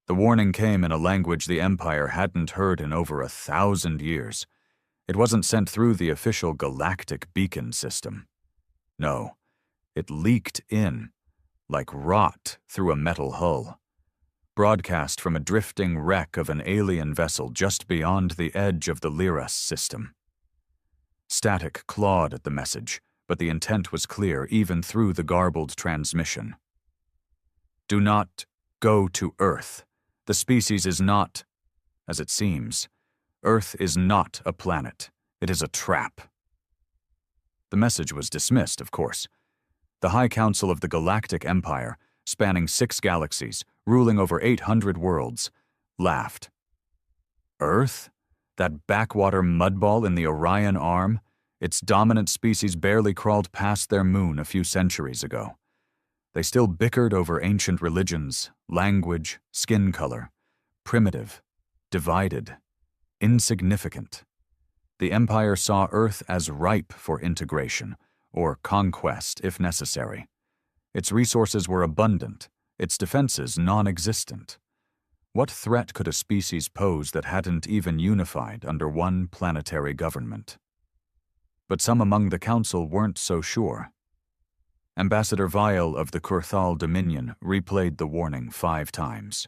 The warning came in a language the Empire hadn't heard in over 1,000 years. It wasn't sent through the official galactic beacon system. No, it leaked in, like rot through a metal hull, broadcast from a drifting wreck of an alien vessel just beyond the edge of the Lyras system. Static clawed at the message, but the intent was clear even through the garbled transmission. Do not go to Earth. The species is not, as it seems. Earth is not a planet. It is a trap. The message was dismissed, of course. The High Council of the Galactic Empire, spanning 6 galaxies, ruling over 800 worlds, laughed. Earth? That backwater mudball in the Orion Arm? Its dominant species barely crawled past their moon a few centuries ago. They still bickered over ancient religions, language, skin color, primitive, divided, insignificant. The Empire saw Earth as ripe for integration, or conquest if necessary. Its resources were abundant, its defenses non-existent. What threat could a species pose that hadn't even unified under one planetary government? But some among the Council weren't so sure. Ambassador Vial of the Kurthal Dominion replayed the warning 5 times.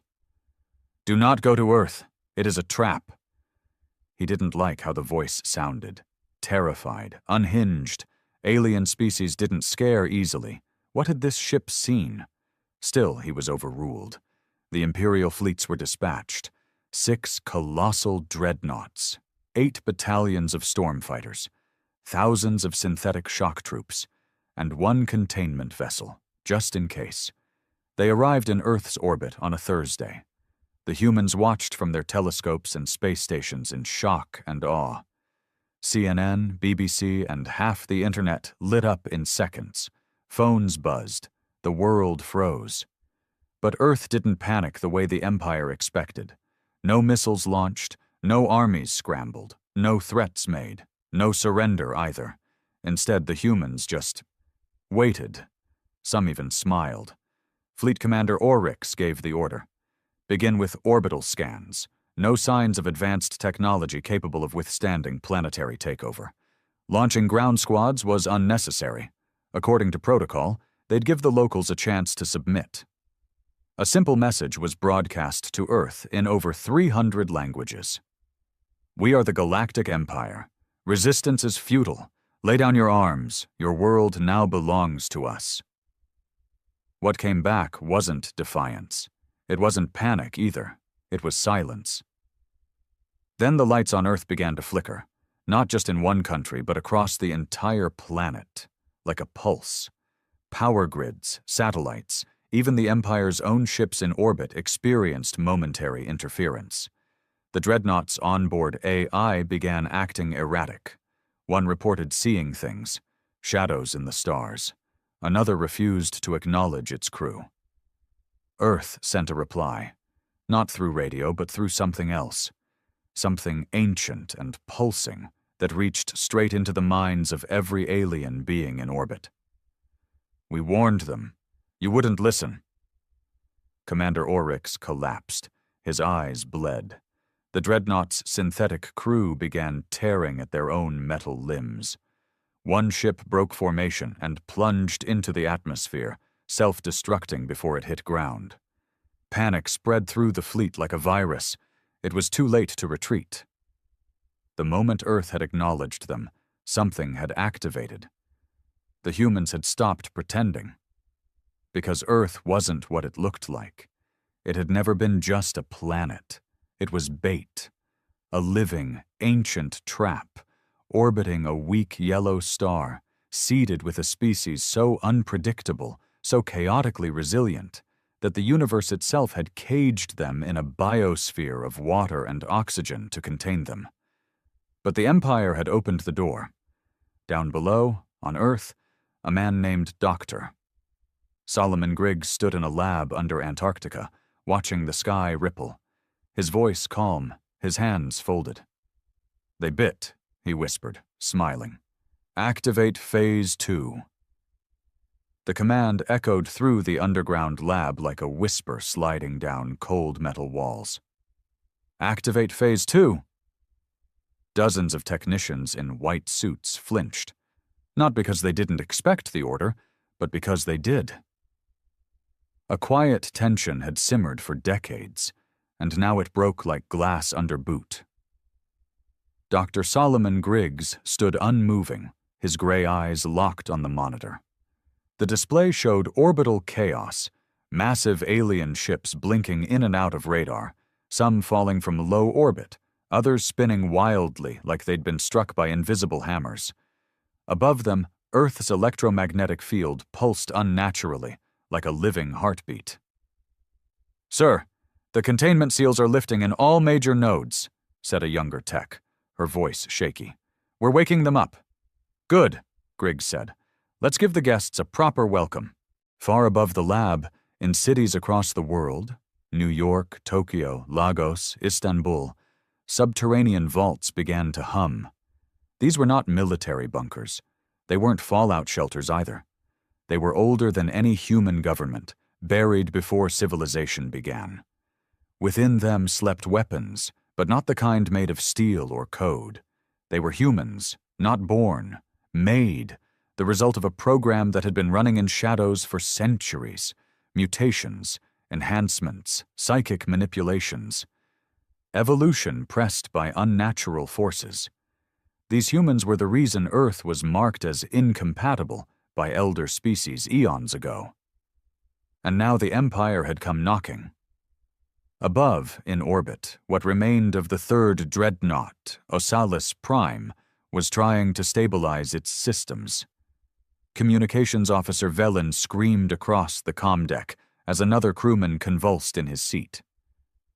Do not go to Earth. It is a trap. He didn't like how the voice sounded. Terrified, unhinged. Alien species didn't scare easily. What had this ship seen? Still, he was overruled. The Imperial fleets were dispatched. 6 colossal dreadnoughts, 8 battalions of stormfighters, thousands of synthetic shock troops, and 1 containment vessel, just in case. They arrived in Earth's orbit on a Thursday. The humans watched from their telescopes and space stations in shock and awe. CNN, BBC, and half the internet lit up in seconds. Phones buzzed. The world froze. But Earth didn't panic the way the Empire expected. No missiles launched, no armies scrambled, no threats made, no surrender either. Instead, the humans just waited. Some even smiled. Fleet Commander Oryx gave the order. Begin with orbital scans. No signs of advanced technology capable of withstanding planetary takeover. Launching ground squads was unnecessary. According to protocol, they'd give the locals a chance to submit. A simple message was broadcast to Earth in over 300 languages. We are the Galactic Empire. Resistance is futile. Lay down your arms. Your world now belongs to us. What came back wasn't defiance. It wasn't panic either. It was silence. Then the lights on Earth began to flicker, not just in one country, but across the entire planet, like a pulse. Power grids, satellites, even the Empire's own ships in orbit experienced momentary interference. The Dreadnought's onboard AI began acting erratic. One reported seeing things, shadows in the stars. Another refused to acknowledge its crew. Earth sent a reply, not through radio, but through something else. Something ancient and pulsing that reached straight into the minds of every alien being in orbit. We warned them. You wouldn't listen. Commander Oryx collapsed. His eyes bled. The Dreadnought's synthetic crew began tearing at their own metal limbs. One ship broke formation and plunged into the atmosphere, self-destructing before it hit ground. Panic spread through the fleet like a virus. It was too late to retreat. The moment Earth had acknowledged them, something had activated. The humans had stopped pretending. Because Earth wasn't what it looked like. It had never been just a planet. It was bait. A living, ancient trap, orbiting a weak yellow star, seeded with a species so unpredictable, so chaotically resilient, that the universe itself had caged them in a biosphere of water and oxygen to contain them. But the Empire had opened the door. Down below, on Earth, a man named Doctor. Solomon Griggs stood in a lab under Antarctica, watching the sky ripple. His voice calm, his hands folded. They bit, he whispered, smiling. Activate Phase 2. The command echoed through the underground lab like a whisper sliding down cold metal walls. "Activate Phase 2." Dozens of technicians in white suits flinched, not because they didn't expect the order, but because they did. A quiet tension had simmered for decades, and now it broke like glass under boot. Dr. Solomon Griggs stood unmoving, his gray eyes locked on the monitor. The display showed orbital chaos, massive alien ships blinking in and out of radar, some falling from low orbit, others spinning wildly like they'd been struck by invisible hammers. Above them, Earth's electromagnetic field pulsed unnaturally, like a living heartbeat. "Sir, the containment seals are lifting in all major nodes," said a younger tech, her voice shaky. "We're waking them up." "Good," Griggs said. "Let's give the guests a proper welcome." Far above the lab, in cities across the world, New York, Tokyo, Lagos, Istanbul, subterranean vaults began to hum. These were not military bunkers. They weren't fallout shelters either. They were older than any human government, buried before civilization began. Within them slept weapons, but not the kind made of steel or code. They were humans, not born, made, the result of a program that had been running in shadows for centuries. Mutations, enhancements, psychic manipulations. Evolution pressed by unnatural forces. These humans were the reason Earth was marked as incompatible by elder species eons ago. And now the Empire had come knocking. Above, in orbit, what remained of the third dreadnought, Osalis Prime, was trying to stabilize its systems. Communications Officer Velen screamed across the comm deck as another crewman convulsed in his seat.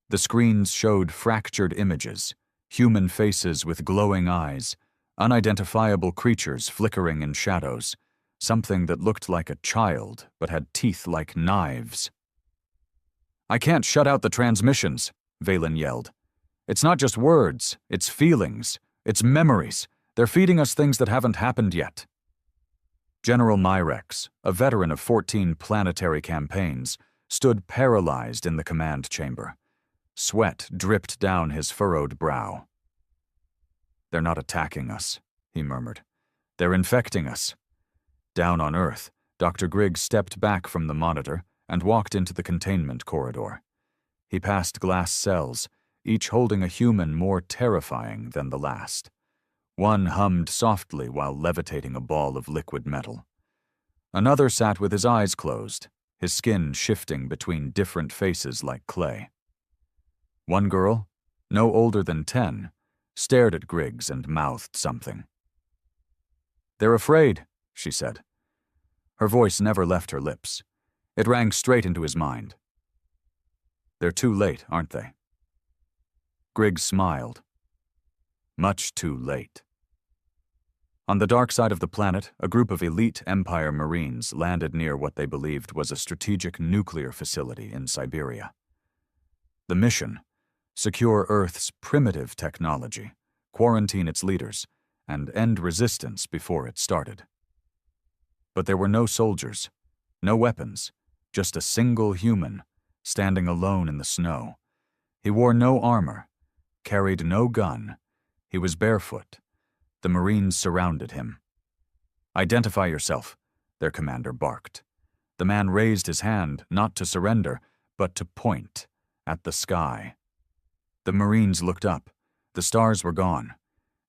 The screens showed fractured images, human faces with glowing eyes, unidentifiable creatures flickering in shadows, something that looked like a child but had teeth like knives. "I can't shut out the transmissions," Valen yelled. "It's not just words, it's feelings, it's memories. They're feeding us things that haven't happened yet." General Myrex, a veteran of 14 planetary campaigns, stood paralyzed in the command chamber. Sweat dripped down his furrowed brow. "They're not attacking us," he murmured. "They're infecting us." Down on Earth, Dr. Griggs stepped back from the monitor and walked into the containment corridor. He passed glass cells, each holding a human more terrifying than the last. One hummed softly while levitating a ball of liquid metal. Another sat with his eyes closed, his skin shifting between different faces like clay. One girl, no older than 10, stared at Griggs and mouthed something. "They're afraid," she said. Her voice never left her lips. It rang straight into his mind. "They're too late, aren't they?" Griggs smiled. "Much too late." On the dark side of the planet, a group of elite Empire Marines landed near what they believed was a strategic nuclear facility in Siberia. The mission: secure Earth's primitive technology, quarantine its leaders, and end resistance before it started. But there were no soldiers, no weapons, just a single human, standing alone in the snow. He wore no armor, carried no gun. He was barefoot. The Marines surrounded him. "Identify yourself," their commander barked. The man raised his hand, not to surrender, but to point at the sky. The Marines looked up. The stars were gone.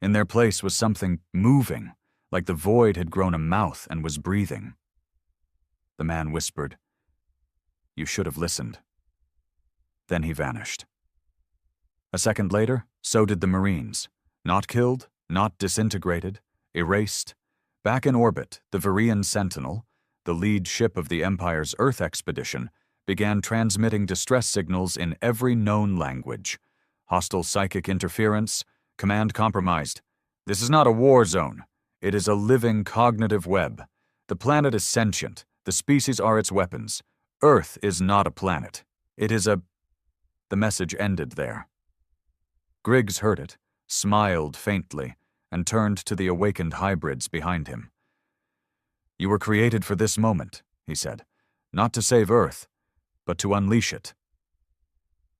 In their place was something moving, like the void had grown a mouth and was breathing. The man whispered, "You should have listened." Then he vanished. A second later, so did the Marines. Not killed, not disintegrated, erased. Back in orbit, the Varian Sentinel, the lead ship of the Empire's Earth expedition, began transmitting distress signals in every known language. Hostile psychic interference, command compromised. This is not a war zone. It is a living cognitive web. The planet is sentient. The species are its weapons. Earth is not a planet. It is a... The message ended there. Griggs heard it, smiled faintly, and turned to the awakened hybrids behind him. "You were created for this moment," he said. "Not to save Earth, but to unleash it."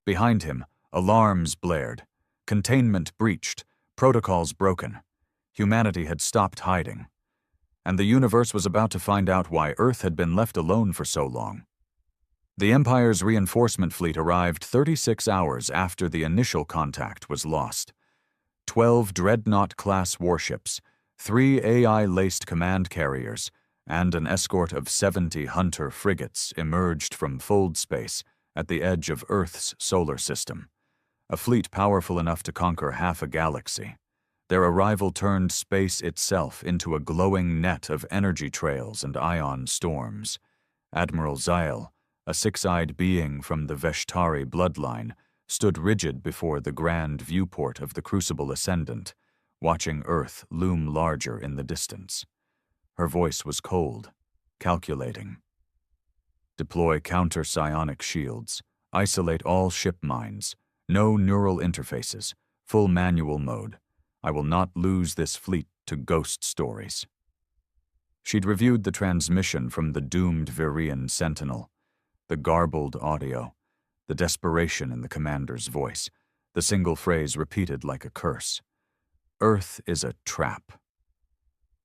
Behind him, alarms blared. Containment breached, protocols broken. Humanity had stopped hiding. And the universe was about to find out why Earth had been left alone for so long. The Empire's reinforcement fleet arrived 36 hours after the initial contact was lost. 12 Dreadnought-class warships, 3 AI-laced command carriers, and an escort of 70 Hunter frigates emerged from fold space at the edge of Earth's solar system, a fleet powerful enough to conquer half a galaxy. Their arrival turned space itself into a glowing net of energy trails and ion storms. Admiral Zyle, a six-eyed being from the Veshtari bloodline, stood rigid before the grand viewport of the Crucible Ascendant, watching Earth loom larger in the distance. Her voice was cold, calculating. "Deploy counter-psionic shields. Isolate all ship mines. No neural interfaces. Full manual mode. I will not lose this fleet to ghost stories." She'd reviewed the transmission from the doomed Virian Sentinel. The garbled audio, the desperation in the commander's voice, the single phrase repeated like a curse. "Earth is a trap."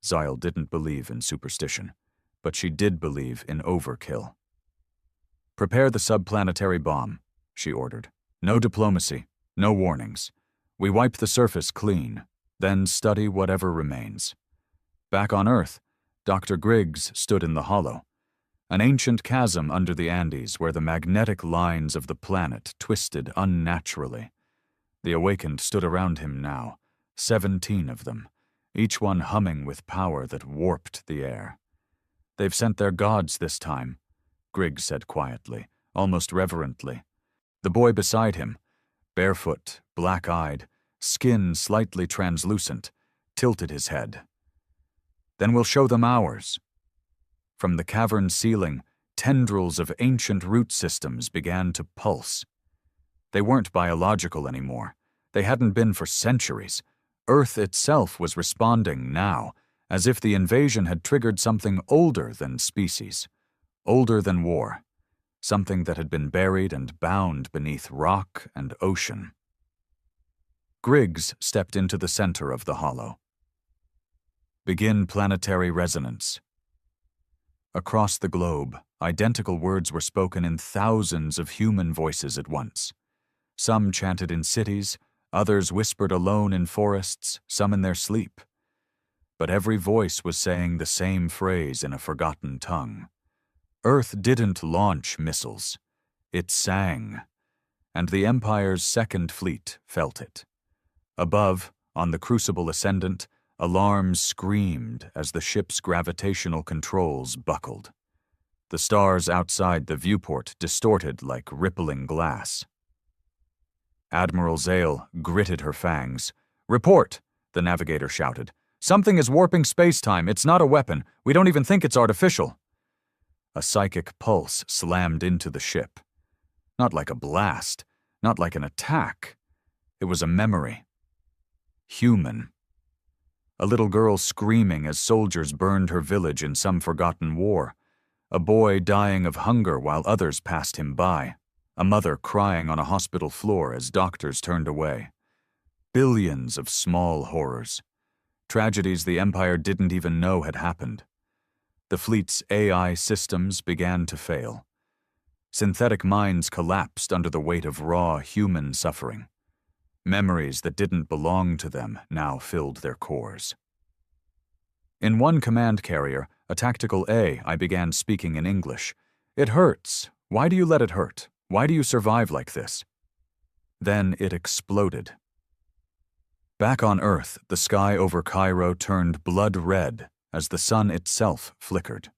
Zyle didn't believe in superstition, but she did believe in overkill. "Prepare the subplanetary bomb," she ordered. "No diplomacy, no warnings. We wipe the surface clean, then study whatever remains." Back on Earth, Dr. Griggs stood in the hollow, an ancient chasm under the Andes where the magnetic lines of the planet twisted unnaturally. The Awakened stood around him now, 17 of them, each one humming with power that warped the air. "They've sent their gods this time," Griggs said quietly, almost reverently. The boy beside him, barefoot, black-eyed, skin slightly translucent, tilted his head. "Then we'll show them ours." From the cavern ceiling, tendrils of ancient root systems began to pulse. They weren't biological anymore. They hadn't been for centuries. Earth itself was responding now, as if the invasion had triggered something older than species, older than war, something that had been buried and bound beneath rock and ocean. Griggs stepped into the center of the hollow. "Begin planetary resonance." Across the globe, identical words were spoken in thousands of human voices at once. Some chanted in cities, others whispered alone in forests, some in their sleep. But every voice was saying the same phrase in a forgotten tongue. Earth didn't launch missiles. It sang. And the Empire's second fleet felt it. Above, on the Crucible Ascendant, alarms screamed as the ship's gravitational controls buckled. The stars outside the viewport distorted like rippling glass. Admiral Zale gritted her fangs. "Report!" the navigator shouted. "Something is warping space-time. It's not a weapon. We don't even think it's artificial." A psychic pulse slammed into the ship. Not like a blast, not like an attack. It was a memory. Human. A little girl screaming as soldiers burned her village in some forgotten war. A boy dying of hunger while others passed him by. A mother crying on a hospital floor as doctors turned away. Billions of small horrors. Tragedies the Empire didn't even know had happened. The fleet's AI systems began to fail. Synthetic minds collapsed under the weight of raw human suffering. Memories that didn't belong to them now filled their cores. In one command carrier, a tactical A, I began speaking in English. "It hurts. Why do you let it hurt? Why do you survive like this?" Then it exploded. Back on Earth, the sky over Cairo turned blood red as the sun itself flickered.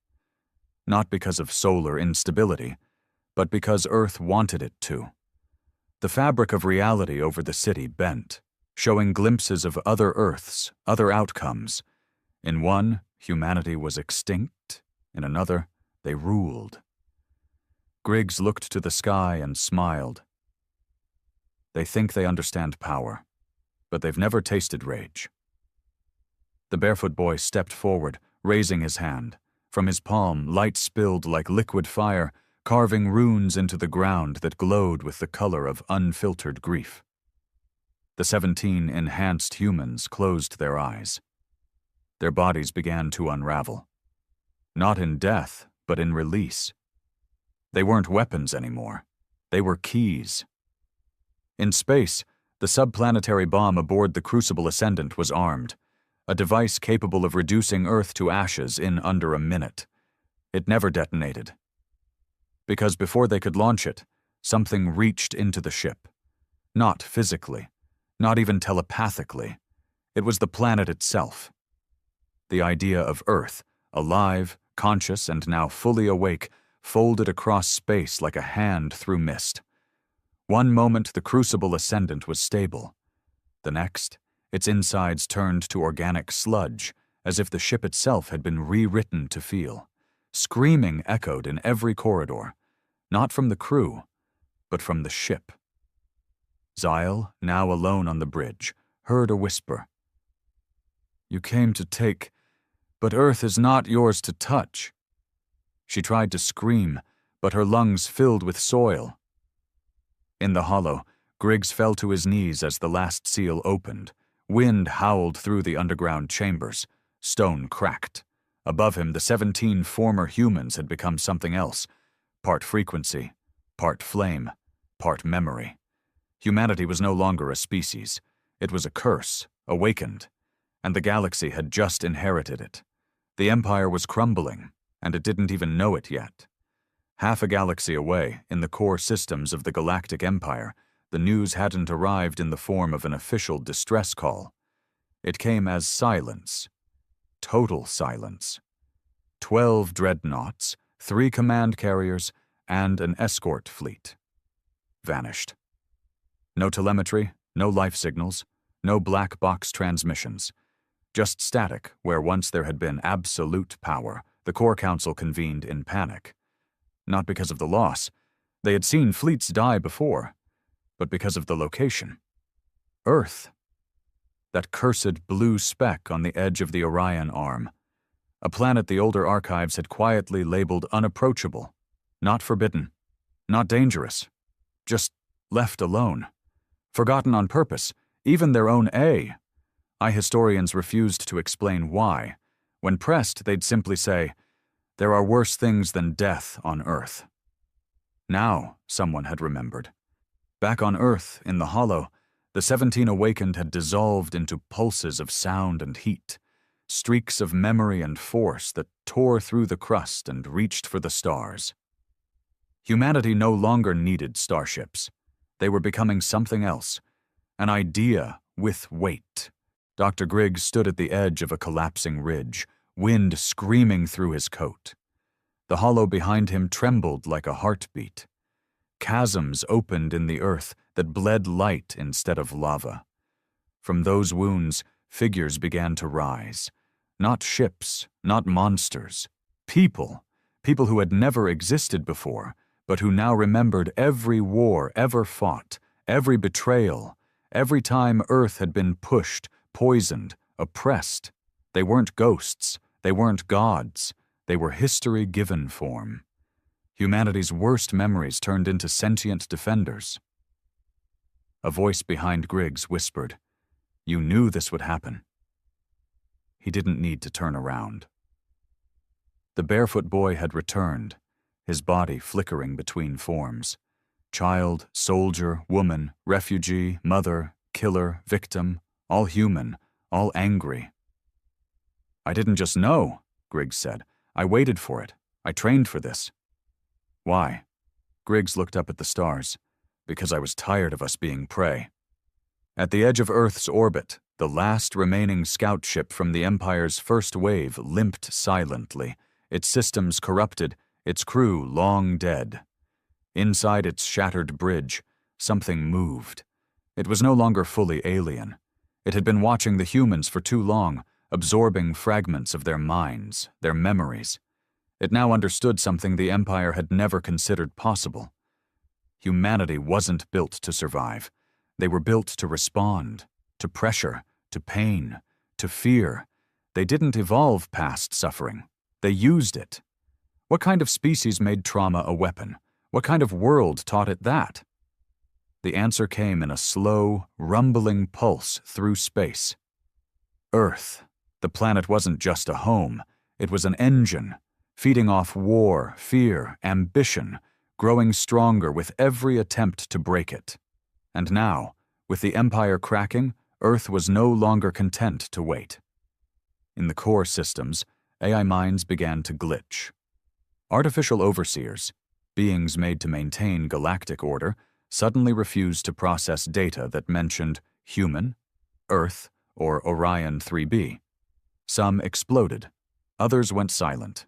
Not because of solar instability, but because Earth wanted it to. The fabric of reality over the city bent, showing glimpses of other Earths, other outcomes. In one, humanity was extinct. In another, they ruled. Griggs looked to the sky and smiled. "They think they understand power, but they've never tasted rage." The barefoot boy stepped forward, raising his hand. From his palm, light spilled like liquid fire, carving runes into the ground that glowed with the color of unfiltered grief. The 17 enhanced humans closed their eyes. Their bodies began to unravel. Not in death, but in release. They weren't weapons anymore. They were keys. In space, the subplanetary bomb aboard the Crucible Ascendant was armed, a device capable of reducing Earth to ashes in under a minute. It never detonated. Because before they could launch it, something reached into the ship. Not physically, not even telepathically. It was the planet itself. The idea of Earth, alive, conscious, and now fully awake, folded across space like a hand through mist. One moment the Crucible Ascendant was stable. The next, its insides turned to organic sludge, as if the ship itself had been rewritten to feel. Screaming echoed in every corridor, not from the crew, but from the ship. Zyle, now alone on the bridge, heard a whisper. "You came to take, but Earth is not yours to touch." She tried to scream, but her lungs filled with soil. In the hollow, Griggs fell to his knees as the last seal opened. Wind howled through the underground chambers. Stone cracked. Above him, the 17 former humans had become something else. Part frequency, part flame, part memory. Humanity was no longer a species. It was a curse, awakened. And the galaxy had just inherited it. The Empire was crumbling, and it didn't even know it yet. Half a galaxy away, in the core systems of the Galactic Empire, the news hadn't arrived in the form of an official distress call. It came as silence. Total silence. 12 dreadnoughts, 3 command carriers, and an escort fleet. Vanished. No telemetry, no life signals, no black box transmissions. Just static where once there had been absolute power. The Core Council convened in panic. Not because of the loss. They had seen fleets die before, but because of the location. Earth. That cursed blue speck on the edge of the Orion Arm. A planet the older archives had quietly labeled unapproachable, not forbidden, not dangerous, just left alone. Forgotten on purpose, even their own historians refused to explain why. When pressed, they'd simply say, "There are worse things than death on Earth." Now, someone had remembered. Back on Earth, in the hollow, the 17 awakened had dissolved into pulses of sound and heat, streaks of memory and force that tore through the crust and reached for the stars. Humanity no longer needed starships. They were becoming something else, an idea with weight. Dr. Griggs stood at the edge of a collapsing ridge, wind screaming through his coat. The hollow behind him trembled like a heartbeat. Chasms opened in the earth that bled light instead of lava. From those wounds, figures began to rise. Not ships, not monsters. People. People who had never existed before, but who now remembered every war ever fought, every betrayal, every time Earth had been pushed, poisoned, oppressed. They weren't ghosts. They weren't gods. They were history given form. Humanity's worst memories turned into sentient defenders. A voice behind Griggs whispered, "You knew this would happen." He didn't need to turn around. The barefoot boy had returned, his body flickering between forms. Child, soldier, woman, refugee, mother, killer, victim, all human, all angry. "I didn't just know," Griggs said. "I waited for it. I trained for this." "Why?" Griggs looked up at the stars. "Because I was tired of us being prey." At the edge of Earth's orbit, the last remaining scout ship from the Empire's first wave limped silently, its systems corrupted, its crew long dead. Inside its shattered bridge, something moved. It was no longer fully alien. It had been watching the humans for too long, absorbing fragments of their minds, their memories. It now understood something the Empire had never considered possible. Humanity wasn't built to survive. They were built to respond, to pressure, to pain, to fear. They didn't evolve past suffering. They used it. What kind of species made trauma a weapon? What kind of world taught it that? The answer came in a slow, rumbling pulse through space. Earth. The planet wasn't just a home. It was an engine, feeding off war, fear, ambition, growing stronger with every attempt to break it. And now, with the Empire cracking, Earth was no longer content to wait. In the core systems, AI minds began to glitch. Artificial overseers, beings made to maintain galactic order, suddenly refused to process data that mentioned human, Earth, or Orion 3b. Some exploded. Others went silent.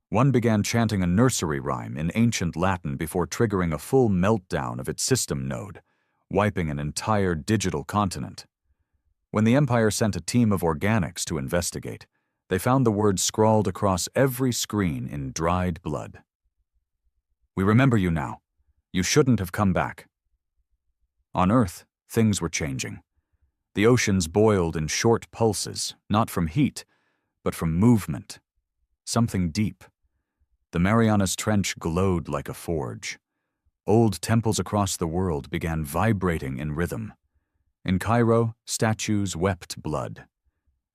One began chanting a nursery rhyme in ancient Latin before triggering a full meltdown of its system node, wiping an entire digital continent. When the Empire sent a team of organics to investigate, they found the words scrawled across every screen in dried blood. "We remember you now. You shouldn't have come back." On Earth, things were changing. The oceans boiled in short pulses, not from heat, but from movement. Something deep. The Marianas Trench glowed like a forge. Old temples across the world began vibrating in rhythm. In Cairo, statues wept blood.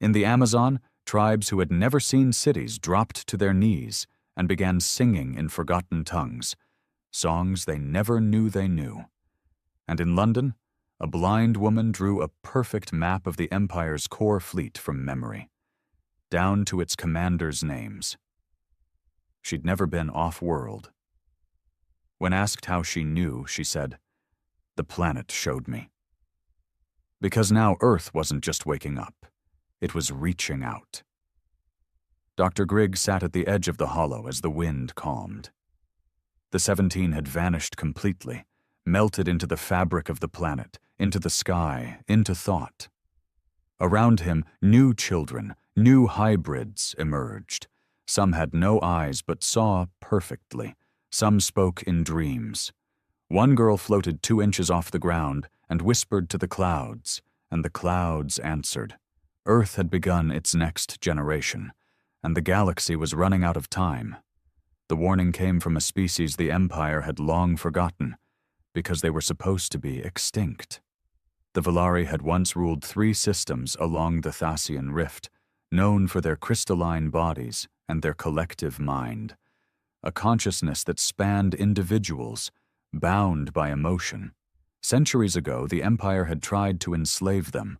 In the Amazon, tribes who had never seen cities dropped to their knees and began singing in forgotten tongues, songs they never knew they knew. And in London, a blind woman drew a perfect map of the Empire's core fleet from memory, down to its commanders' names. She'd never been off-world. When asked how she knew, she said, "The planet showed me." Because now Earth wasn't just waking up, it was reaching out. Dr. Grigg sat at the edge of the hollow as the wind calmed. The 17 had vanished completely, melted into the fabric of the planet, into the sky, into thought. Around him, new children, new hybrids emerged. Some had no eyes but saw perfectly. Some spoke in dreams. One girl floated 2 inches off the ground and whispered to the clouds, and the clouds answered. Earth had begun its next generation, and the galaxy was running out of time. The warning came from a species the Empire had long forgotten, because they were supposed to be extinct. The Volari had once ruled 3 systems along the Thasian Rift, known for their crystalline bodies and their collective mind, a consciousness that spanned individuals, bound by emotion. Centuries ago, the Empire had tried to enslave them.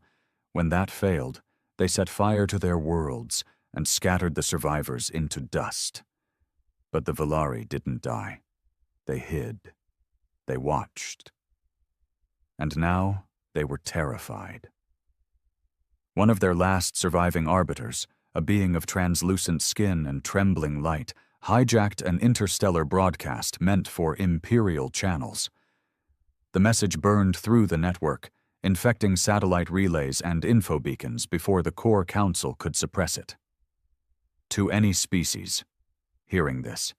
When that failed, they set fire to their worlds and scattered the survivors into dust. But the Volari didn't die. They hid. They watched. And now they were terrified. One of their last surviving arbiters, a being of translucent skin and trembling light, hijacked an interstellar broadcast meant for imperial channels. The message burned through the network, infecting satellite relays and info beacons before the core council could suppress it. To any species, hearing this,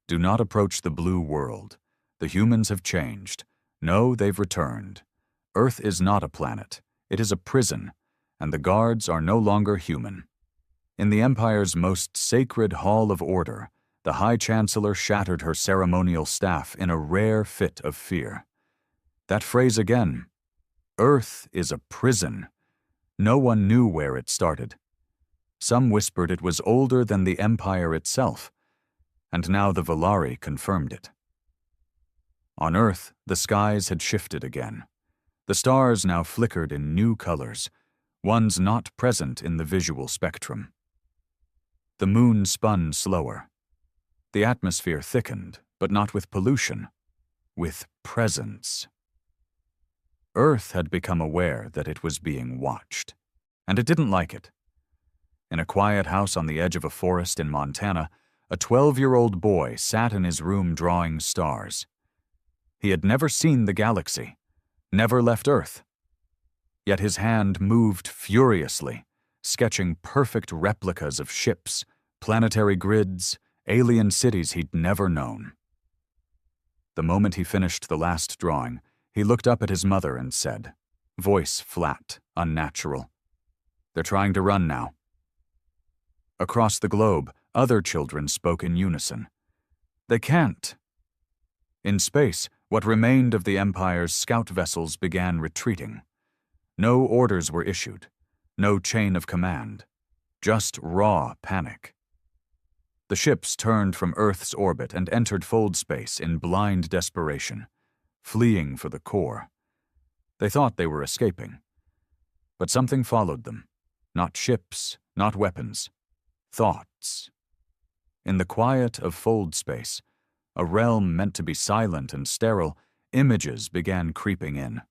do not approach the blue world. The humans have changed. No, they've returned. Earth is not a planet. It is a prison, and the guards are no longer human. In the Empire's most sacred hall of order, the High Chancellor shattered her ceremonial staff in a rare fit of fear. That phrase again, Earth is a prison. No one knew where it started. Some whispered it was older than the Empire itself, and now the Volari confirmed it. On Earth, the skies had shifted again. The stars now flickered in new colors, ones not present in the visual spectrum. The moon spun slower. The atmosphere thickened, but not with pollution, with presence. Earth had become aware that it was being watched, and it didn't like it. In a quiet house on the edge of a forest in Montana, a 12-year-old boy sat in his room drawing stars. He had never seen the galaxy, never left Earth. Yet his hand moved furiously, sketching perfect replicas of ships, planetary grids, alien cities he'd never known. The moment he finished the last drawing, he looked up at his mother and said, voice flat, unnatural, "They're trying to run now." Across the globe, Other children spoke in unison. They can't. In space, what remained of the Empire's scout vessels began retreating. No orders were issued, no chain of command, just raw panic. The ships turned from Earth's orbit and entered fold space in blind desperation, fleeing for the core. They thought they were escaping. But something followed them. Not ships, not weapons. Thoughts. In the quiet of fold space, a realm meant to be silent and sterile, images began creeping in.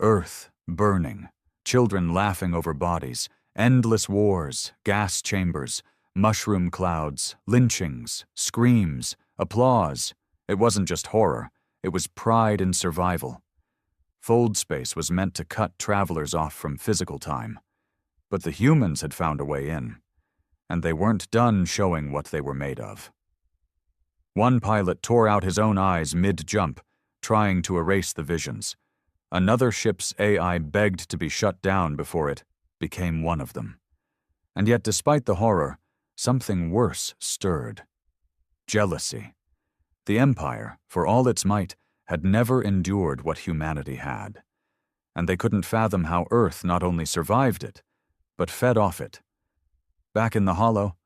Earth burning, children laughing over bodies, endless wars, gas chambers, mushroom clouds, lynchings, screams, applause. It wasn't just horror, it was pride in survival. Fold space was meant to cut travelers off from physical time. But the humans had found a way in, and they weren't done showing what they were made of. One pilot tore out his own eyes mid-jump, trying to erase the visions. Another ship's AI begged to be shut down before it became one of them. And yet, despite the horror, something worse stirred. Jealousy. The Empire, for all its might, had never endured what humanity had. And they couldn't fathom how Earth not only survived it, but fed off it. Back in the hollow,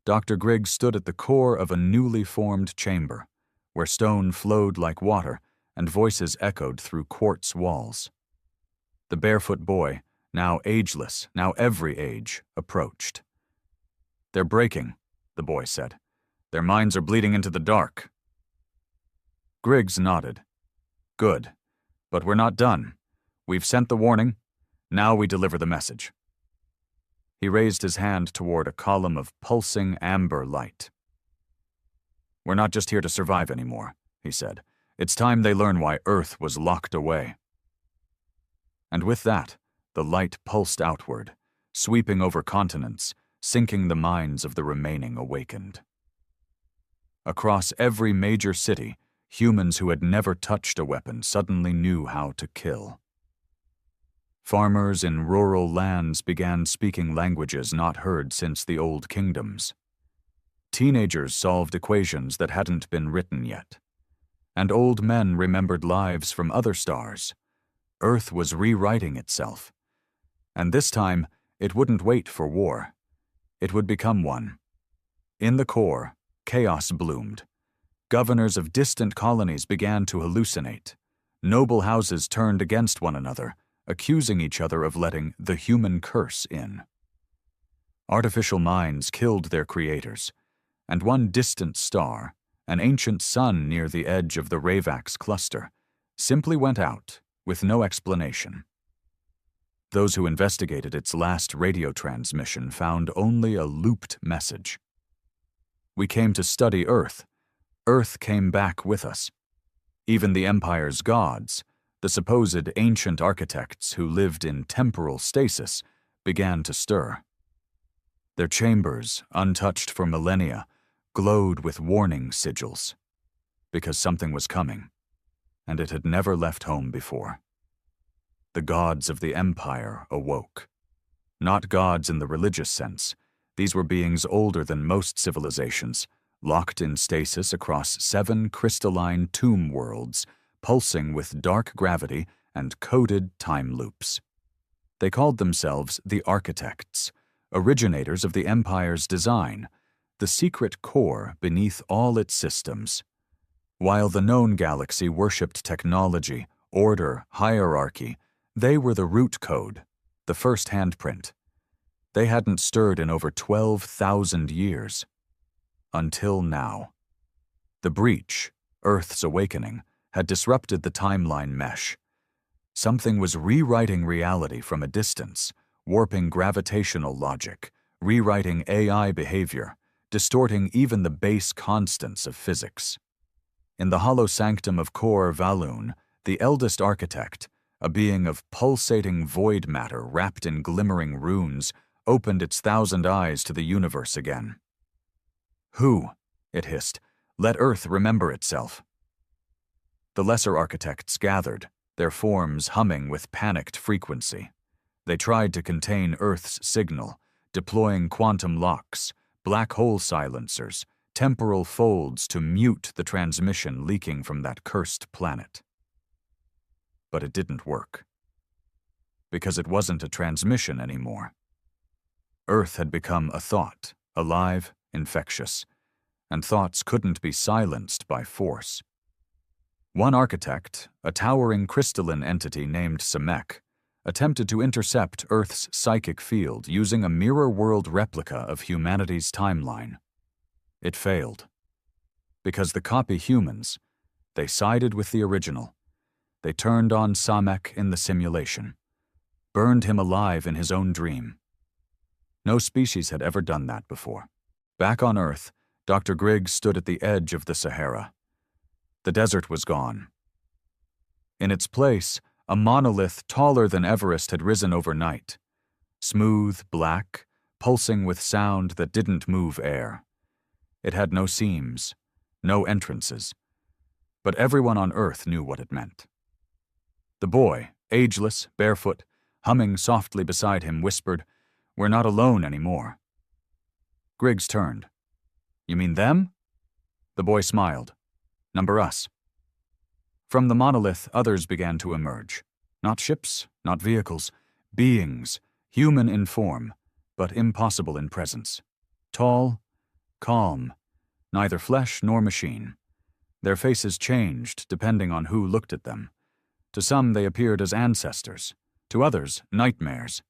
Dr. Griggs stood at the core of a newly formed chamber, where stone flowed like water and voices echoed through quartz walls. The barefoot boy, now ageless, now every age, approached. "They're breaking," the boy said. "Their minds are bleeding into the dark." Griggs nodded. "Good. But we're not done. We've sent the warning. Now we deliver the message." He raised his hand toward a column of pulsing amber light. "We're not just here to survive anymore," he said. "It's time they learn why Earth was locked away." And with that, the light pulsed outward, sweeping over continents, sinking the minds of the remaining awakened. Across every major city, humans who had never touched a weapon suddenly knew how to kill. Farmers in rural lands began speaking languages not heard since the Old Kingdoms. Teenagers solved equations that hadn't been written yet. And old men remembered lives from other stars. Earth was rewriting itself. And this time, it wouldn't wait for war. It would become one. In the core, chaos bloomed. Governors of distant colonies began to hallucinate. Noble houses turned against one another, accusing each other of letting the human curse in. Artificial minds killed their creators, and one distant star, an ancient sun near the edge of the Ravax cluster, simply went out with no explanation. Those who investigated its last radio transmission found only a looped message. "We came to study Earth. Earth came back with us." Even the Empire's gods, the supposed ancient architects who lived in temporal stasis, began to stir. Their chambers, untouched for millennia, glowed with warning sigils, because something was coming, and it had never left home before. The gods of the Empire awoke. Not gods in the religious sense. These were beings older than most civilizations, locked in stasis across 7 crystalline tomb worlds, pulsing with dark gravity and coded time loops. They called themselves the Architects, originators of the Empire's design, the secret core beneath all its systems. While the known galaxy worshipped technology, order, hierarchy, they were the root code, the first handprint. They hadn't stirred in over 12,000 years. Until now. The breach, Earth's awakening, had disrupted the timeline mesh. Something was rewriting reality from a distance, warping gravitational logic, rewriting AI behavior, distorting even the base constants of physics. In the hollow sanctum of Kor Valun, the eldest architect, a being of pulsating void matter wrapped in glimmering runes, opened its 1,000 eyes to the universe again. "Who?" it hissed. "Let Earth remember itself." The lesser architects gathered, their forms humming with panicked frequency. They tried to contain Earth's signal, deploying quantum locks, black hole silencers, temporal folds to mute the transmission leaking from that cursed planet. But it didn't work. Because it wasn't a transmission anymore. Earth had become a thought, alive, infectious, and thoughts couldn't be silenced by force. One architect, a towering crystalline entity named Samek, attempted to intercept Earth's psychic field using a mirror world replica of humanity's timeline. It failed. Because the copy humans, they sided with the original. They turned on Samek in the simulation, burned him alive in his own dream. No species had ever done that before. Back on Earth, Dr. Griggs stood at the edge of the Sahara. The desert was gone. In its place, a monolith taller than Everest had risen overnight. Smooth, black, pulsing with sound that didn't move air. It had no seams, no entrances. But everyone on Earth knew what it meant. The boy, ageless, barefoot, humming softly beside him, whispered, "We're not alone anymore." Griggs turned. "You mean them?" The boy smiled. "Number us." From the monolith, others began to emerge. Not ships, not vehicles, beings, human in form, but impossible in presence. Tall, calm, neither flesh nor machine. Their faces changed depending on who looked at them. To some they appeared as ancestors, to others nightmares.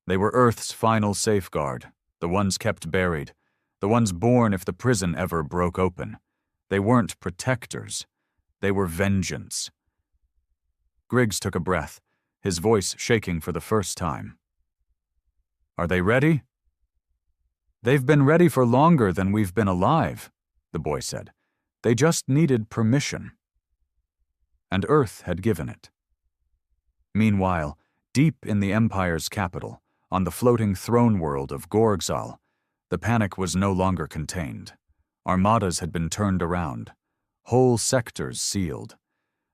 They were Earth's final safeguard, the ones kept buried, the ones born if the prison ever broke open. They weren't protectors. They were vengeance. Griggs took a breath, his voice shaking for the first time. "Are they ready?" "They've been ready for longer than we've been alive," the boy said. "They just needed permission." And Earth had given it. Meanwhile, deep in the Empire's capital, on the floating throne world of Gorgzal, the panic was no longer contained. Armadas had been turned around, whole sectors sealed.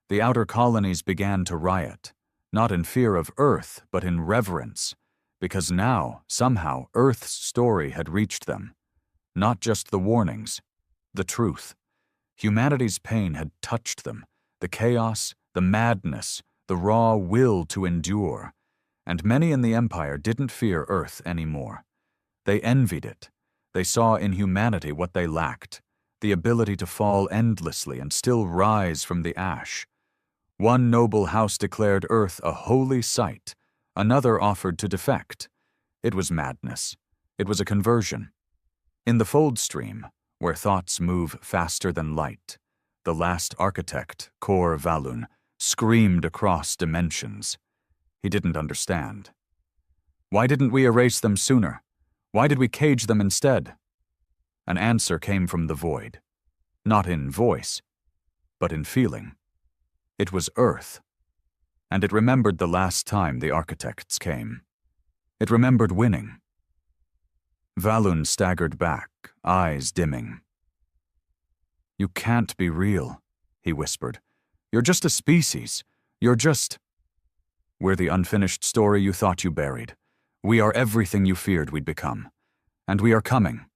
The outer colonies began to riot, not in fear of Earth, but in reverence, because now, somehow, Earth's story had reached them. Not just the warnings, the truth. Humanity's pain had touched them, the chaos, the madness, the raw will to endure, and many in the Empire didn't fear Earth anymore. They envied it. They saw in humanity what they lacked, the ability to fall endlessly and still rise from the ash. One noble house declared Earth a holy site, another offered to defect. It was madness. It was a conversion. In the fold stream, where thoughts move faster than light, the last architect, Kor Valun, screamed across dimensions. He didn't understand. Why didn't we erase them sooner? Why did we cage them instead? An answer came from the void, not in voice, but in feeling. It was Earth, and it remembered the last time the architects came. It remembered winning. Valun staggered back, eyes dimming. "You can't be real," he whispered. "You're just a species. You're just—" "We're the unfinished story you thought you buried. We are everything you feared we'd become. And we are coming."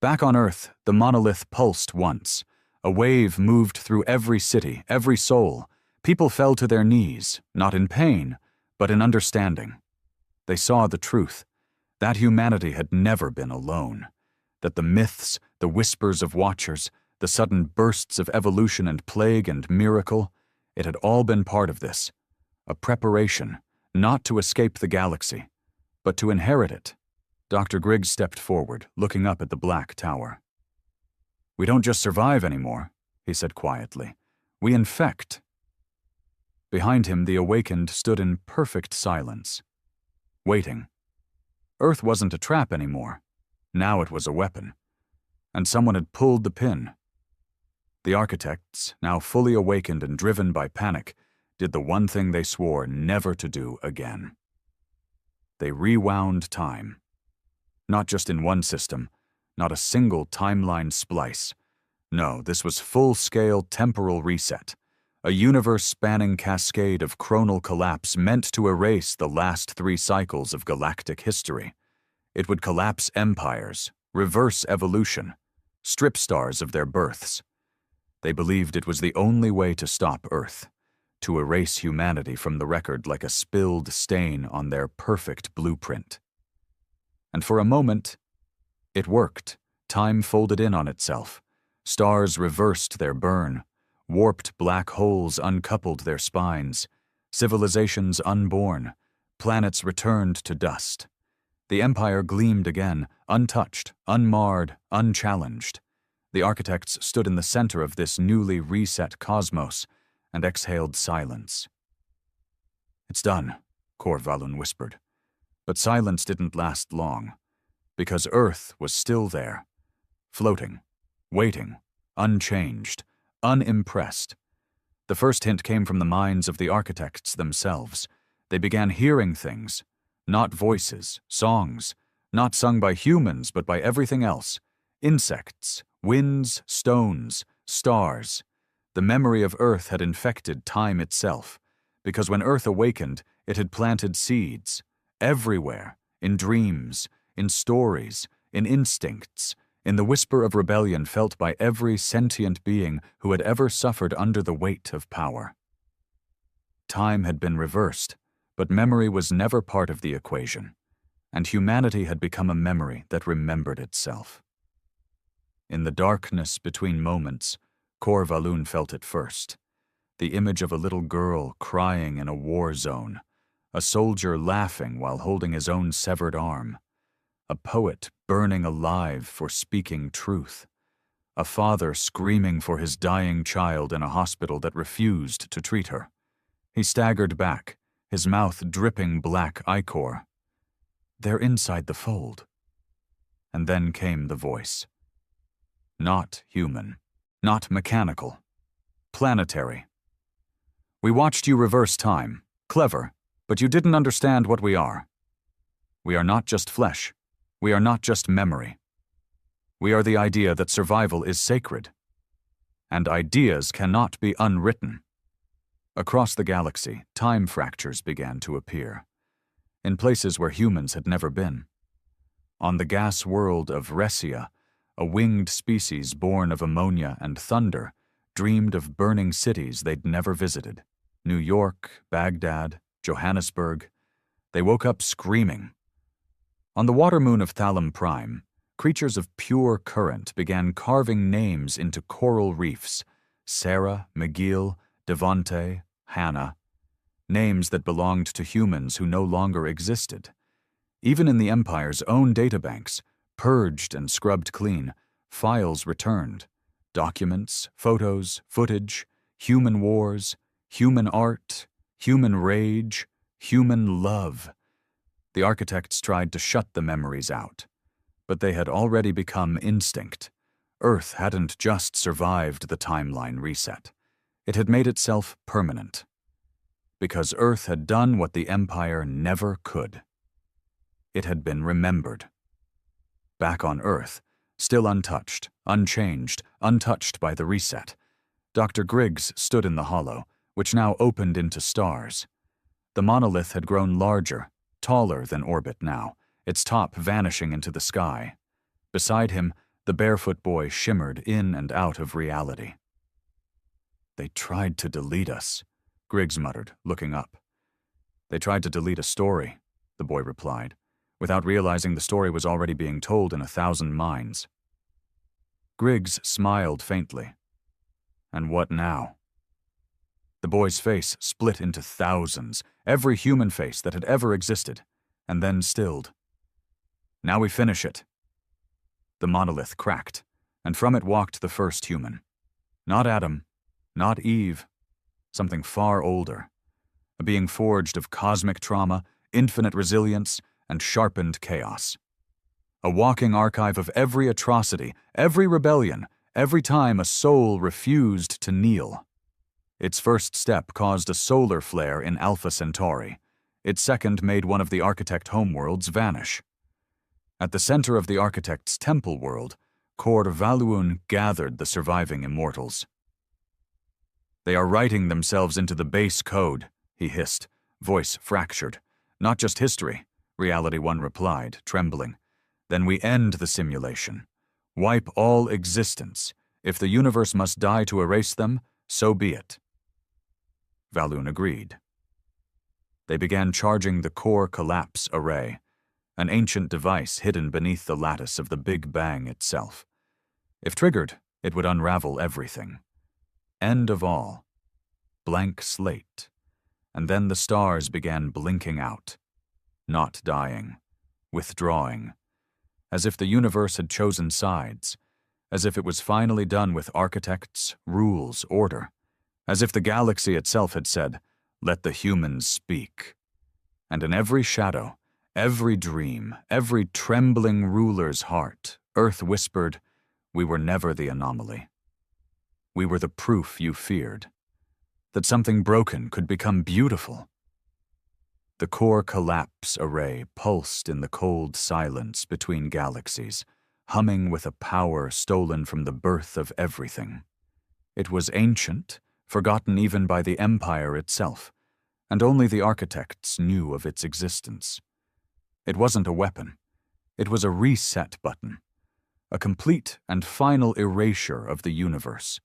Back on Earth, the monolith pulsed once. A wave moved through every city, every soul. People fell to their knees, not in pain, but in understanding. They saw the truth, that humanity had never been alone, that the myths, the whispers of watchers, the sudden bursts of evolution and plague and miracle, it had all been part of this, a preparation, not to escape the galaxy, but to inherit it. Dr. Griggs stepped forward, looking up at the black tower. "We don't just survive anymore," he said quietly. "We infect." Behind him, the awakened stood in perfect silence, waiting. Earth wasn't a trap anymore. Now it was a weapon. And someone had pulled the pin. The architects, now fully awakened and driven by panic, did the one thing they swore never to do again. They rewound time. Not just in one system, not a single timeline splice. No, this was full-scale temporal reset, a universe-spanning cascade of chronal collapse meant to erase the last 3 cycles of galactic history. It would collapse empires, reverse evolution, strip stars of their births. They believed it was the only way to stop Earth, to erase humanity from the record like a spilled stain on their perfect blueprint. And for a moment, it worked. Time folded in on itself. Stars reversed their burn. Warped black holes uncoupled their spines. Civilizations unborn. Planets returned to dust. The Empire gleamed again, untouched, unmarred, unchallenged. The architects stood in the center of this newly reset cosmos and exhaled silence. "It's done," Kor Valun whispered. But silence didn't last long, because Earth was still there, floating, waiting, unchanged, unimpressed. The first hint came from the minds of the architects themselves. They began hearing things, not voices, songs, not sung by humans but by everything else. Insects, winds, stones, stars. The memory of Earth had infected time itself, because when Earth awakened, it had planted seeds, everywhere, in dreams, in stories, in instincts, in the whisper of rebellion felt by every sentient being who had ever suffered under the weight of power. Time had been reversed, but memory was never part of the equation, and humanity had become a memory that remembered itself. In the darkness between moments, Kor Valun felt it first. The image of a little girl crying in a war zone, a soldier laughing while holding his own severed arm, a poet burning alive for speaking truth, a father screaming for his dying child in a hospital that refused to treat her. He staggered back, his mouth dripping black ichor. "They're inside the fold." And then came the voice. Not human, not mechanical, planetary. "We watched you reverse time. Clever, but you didn't understand what we are. We are not just flesh. We are not just memory. We are the idea that survival is sacred. And ideas cannot be unwritten." Across the galaxy, time fractures began to appear, in places where humans had never been. On the gas world of Resia, a winged species born of ammonia and thunder dreamed of burning cities they'd never visited. New York, Baghdad, Johannesburg. They woke up screaming. On the water moon of Thalum Prime, creatures of pure current began carving names into coral reefs. Sarah, McGill, Devonte, Hannah. Names that belonged to humans who no longer existed. Even in the Empire's own databanks, purged and scrubbed clean, files returned. Documents, photos, footage, human wars, human art, human rage, human love. The architects tried to shut the memories out, but they had already become instinct. Earth hadn't just survived the timeline reset. It had made itself permanent. Because Earth had done what the Empire never could. It had been remembered. Back on Earth, still untouched, unchanged, untouched by the reset, Dr. Griggs stood in the hollow, which now opened into stars. The monolith had grown larger, taller than orbit now, its top vanishing into the sky. Beside him, the barefoot boy shimmered in and out of reality. "They tried to delete us," Griggs muttered, looking up. "They tried to delete a story," the boy replied, without realizing the story was already being told in 1,000 minds. Griggs smiled faintly. "And what now?" The boy's face split into thousands, every human face that had ever existed, and then stilled. "Now we finish it." The monolith cracked, and from it walked the first human. Not Adam, not Eve, something far older, a being forged of cosmic trauma, infinite resilience, and sharpened chaos. A walking archive of every atrocity, every rebellion, every time a soul refused to kneel. Its first step caused a solar flare in Alpha Centauri. Its second made one of the architect homeworlds vanish. At the center of the architect's temple world, Kor Valun gathered the surviving immortals. "They are writing themselves into the base code," he hissed, voice fractured. "Not just history," Reality One replied, trembling. Then we end the simulation. Wipe all existence. If the universe must die to erase them, so be it. Valoon agreed. They began charging the core collapse array, an ancient device hidden beneath the lattice of the Big Bang itself. If triggered, it would unravel everything. End of all. Blank slate. And then the stars began blinking out. Not dying. Withdrawing. As if the universe had chosen sides. As if it was finally done with architects, rules, order. As if the galaxy itself had said, "Let the humans speak." And in every shadow, every dream, every trembling ruler's heart, Earth whispered, "We were never the anomaly. We were the proof you feared. That something broken could become beautiful." The core collapse array pulsed in the cold silence between galaxies, humming with a power stolen from the birth of everything. It was ancient, forgotten even by the Empire itself, and only the architects knew of its existence. It wasn't a weapon. It was a reset button, a complete and final erasure of the universe.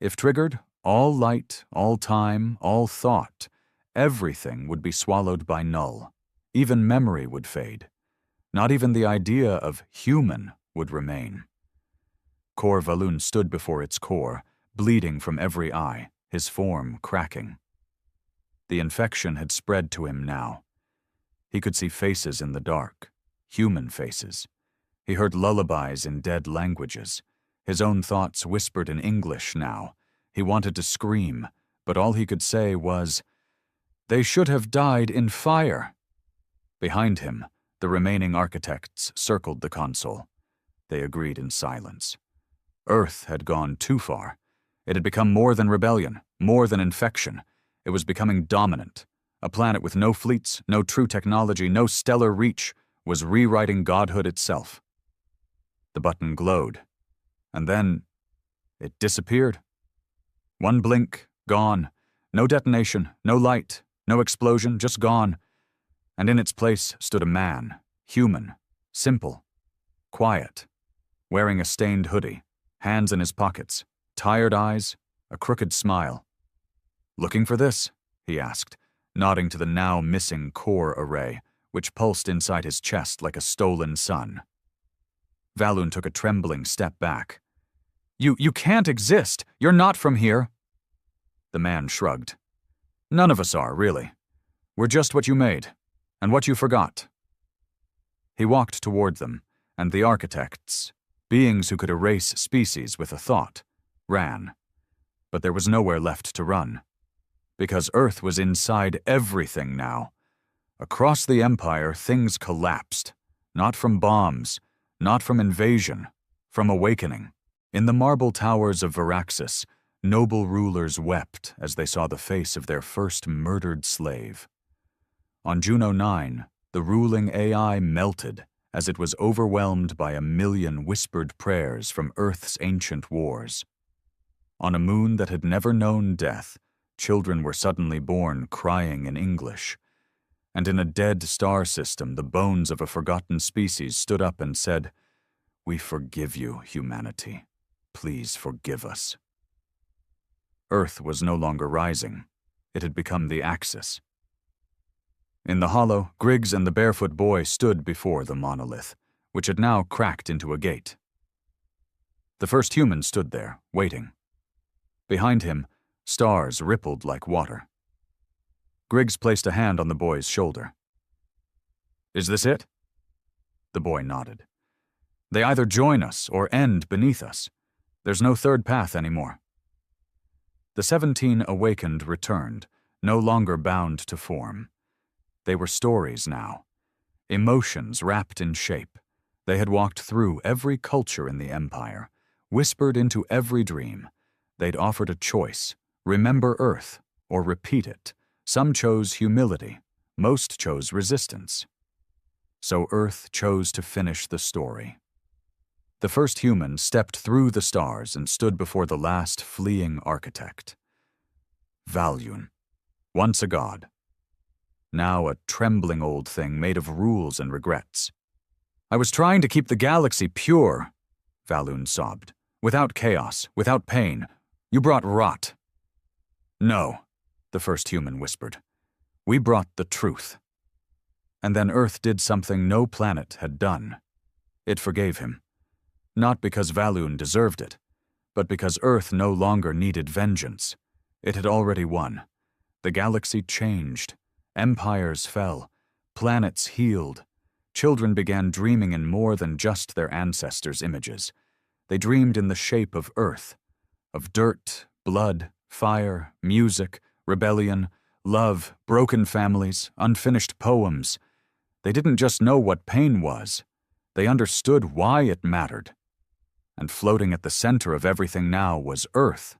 If triggered, all light, all time, all thought, everything would be swallowed by null. Even memory would fade. Not even the idea of human would remain. Core Valoon stood before its core, bleeding from every eye, his form cracking. The infection had spread to him now. He could see faces in the dark, human faces. He heard lullabies in dead languages. His own thoughts whispered in English now. He wanted to scream, but all he could say was, "They should have died in fire." Behind him, the remaining architects circled the console. They agreed in silence. Earth had gone too far. It had become more than rebellion, more than infection. It was becoming dominant. A planet with no fleets, no true technology, no stellar reach, was rewriting godhood itself. The button glowed, and then it disappeared. One blink, gone. No detonation, no light, no explosion, just gone. And in its place stood a man, human, simple, quiet, wearing a stained hoodie, hands in his pockets, tired eyes, a crooked smile. "Looking for this?" he asked, nodding to the now missing core array, which pulsed inside his chest like a stolen sun. Valoon took a trembling step back. You can't exist! You're not from here!" The man shrugged. "None of us are, really. We're just what you made, and what you forgot." He walked toward them, and the architects, beings who could erase species with a thought, ran. But there was nowhere left to run. Because Earth was inside everything now. Across the Empire, things collapsed. Not from bombs, not from invasion, from awakening. In the marble towers of Varaxis, noble rulers wept as they saw the face of their first murdered slave. On Juno 9, the ruling AI melted as it was overwhelmed by a million whispered prayers from Earth's ancient wars. On a moon that had never known death, children were suddenly born crying in English. And in a dead star system, the bones of a forgotten species stood up and said, "We forgive you, humanity. Please forgive us." Earth was no longer rising. It had become the axis. In the hollow, Griggs and the barefoot boy stood before the monolith, which had now cracked into a gate. The first human stood there, waiting. Behind him, stars rippled like water. Griggs placed a hand on the boy's shoulder. "Is this it?" The boy nodded. "They either join us or end beneath us. There's no third path anymore." The 17 awakened returned, no longer bound to form. They were stories now, emotions wrapped in shape. They had walked through every culture in the Empire, whispered into every dream. They'd offered a choice, remember Earth or repeat it. Some chose humility, most chose resistance. So Earth chose to finish the story. The first human stepped through the stars and stood before the last fleeing architect. Valoon, once a god. Now a trembling old thing made of rules and regrets. I was trying to keep the galaxy pure, Valoon sobbed. Without chaos, without pain. You brought rot. No, the first human whispered. We brought the truth. And then Earth did something no planet had done. It forgave him. Not because Valoon deserved it, but because Earth no longer needed vengeance. It had already won. The galaxy changed. Empires fell. Planets healed. Children began dreaming in more than just their ancestors' images. They dreamed in the shape of Earth, of dirt, blood, fire, music, rebellion, love, broken families, unfinished poems. They didn't just know what pain was. They understood why it mattered. And floating at the center of everything now was Earth.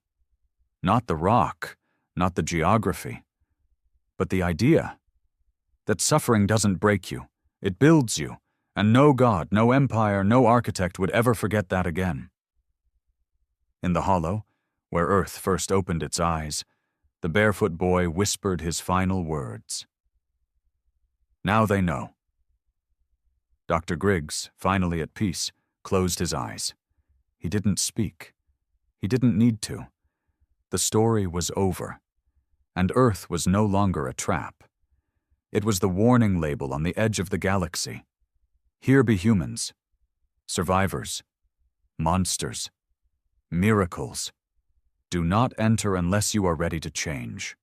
Not the rock, not the geography, but the idea that suffering doesn't break you, it builds you, and no god, no empire, no architect would ever forget that again. In the hollow, where Earth first opened its eyes, the barefoot boy whispered his final words. Now they know. Dr. Griggs, finally at peace, closed his eyes. He didn't speak. He didn't need to. The story was over, and Earth was no longer a trap. It was the warning label on the edge of the galaxy. Here be humans, survivors, monsters, miracles. Do not enter unless you are ready to change.